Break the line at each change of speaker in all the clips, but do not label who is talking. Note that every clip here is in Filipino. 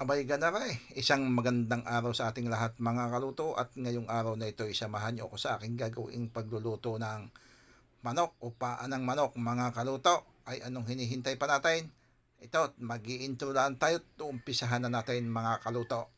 Abay ganare, isang magandang araw sa ating lahat mga kaluto at ngayong araw na ito isamahan niyo ako sa aking gagawing pagluluto ng manok o paan ng manok mga kaluto. Ay anong hinihintay pa natin? Ito, mag-i-intro lang tayo at umpisahan na natin mga kaluto.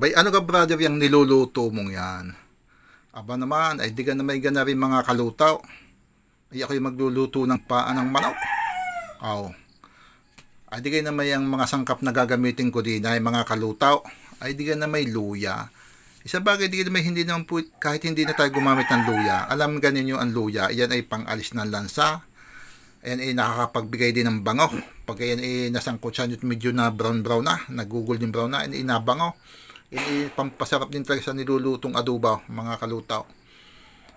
Bay ano ka brother yung niluluto mong yan? Aba naman, ay di ka na may gana rin mga kalutaw. Ay ako'y magluluto ng paan ng manok. Aw, ay di ka na may ang mga sangkap na gagamitin ko din ay mga kalutaw. Ay di ka na may luya. Isa bagay di ka na may hindi naman po, kahit hindi na tayo gumamit ng luya. Alam ganin nyo ang luya, yan ay pang-alis ng lansa. Ayan ay nakakapagbigay din ng bango. Pag ayan ay nasangkot siya medyo na brown na, nagugol yung brown na, ay nabango. Pampasarap din talaga sa nilulutong adobo mga kalutaw.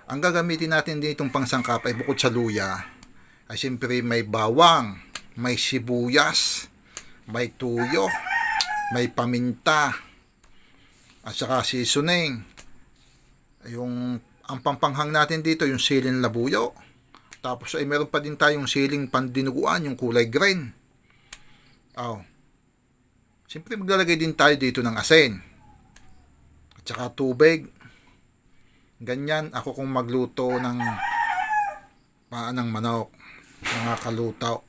Ang gagamitin natin din itong pangsangkap ay bukod sa luya ay siyempre may bawang, may sibuyas, may tuyo, may paminta at saka seasoning. Ang pampanghang natin dito yung siling labuyo. Tapos ay meron pa din tayong siling pandinuguan yung kulay green. Siyempre maglalagay din tayo dito ng asin tsaka tubig. Ganyan ako kung magluto ng paan ng manok mga kalutaw.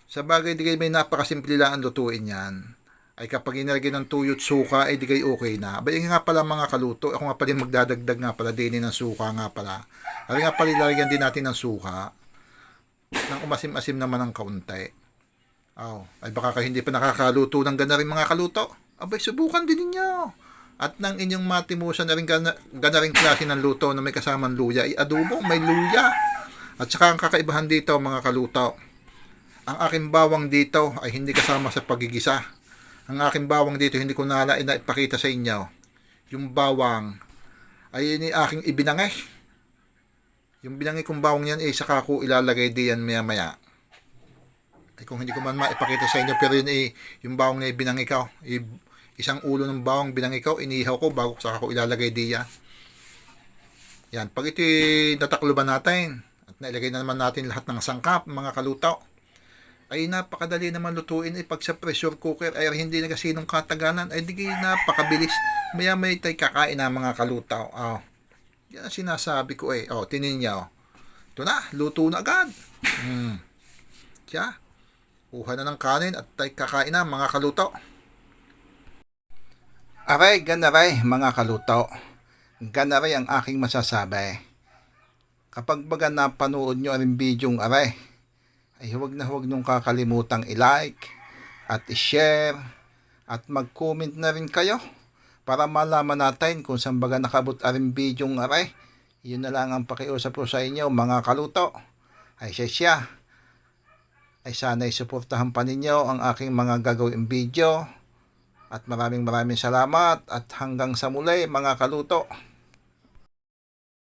Sa bagay di kayo may napakasimple lang ang lutuin yan. Ay kapag inilagay ng tuyo at suka ay di kayo okay na. Abay nga pala mga kaluto, ako nga pala magdadagdag nga pala din ng suka nga pala. Ay nga pala ilalagyan din natin ng suka nang umasim-asim naman ng kaunti. Ay baka kayo hindi pa nakakaluto ng gana rin mga kaluto. Abay subukan din ninyo. At nang inyong matimusan na rin gana rin klase ng luto na may kasamang luya, adobo, may luya. At saka ang kakaibahan dito mga kaluto, ang aking bawang dito ay hindi kasama sa pagigisa. Ang aking bawang dito hindi ko nalain na ipakita sa inyo. Yung bawang ay ini aking ibinangay. Yung binangay kong bawang yan ay saka ko ilalagay diyan maya maya. Ay kung hindi ko man maipakita sa inyo, pero yun ay yung bawang na ibinangay ko. Isang ulo ng bawang binangay ko, inihaw ko bago saka ko ilalagay diyan. Yan, pag ito natakluban natin at nailagay na naman natin lahat ng sangkap, mga kalutaw, ay napakadali naman lutuin. Pag sa pressure cooker ay hindi na kasinong katagalan, ay di napakabilis. Maya may tayo kakain na mga kalutaw. Yan ang sinasabi ko tinin nyo. Ito na, luto na agad. Siya, kuha na ng kanin at tayo kakain na mga kalutaw. Aray, ganaray mga kalutaw. Ganaray ang aking masasabi. Kapag baga napanood nyo ang bidyong aray, ay huwag niyong kakalimutang i-like at i-share at mag-comment na rin kayo para malaman natin kung saan baga nakabot ang bidyong aray. Yun na lang ang pakiusap ko sa inyo mga kaluto. Ay siya. Ay sana'y suportahan pa ninyo ang aking mga gagawing video. At maraming salamat at hanggang sa muli mga kaluto.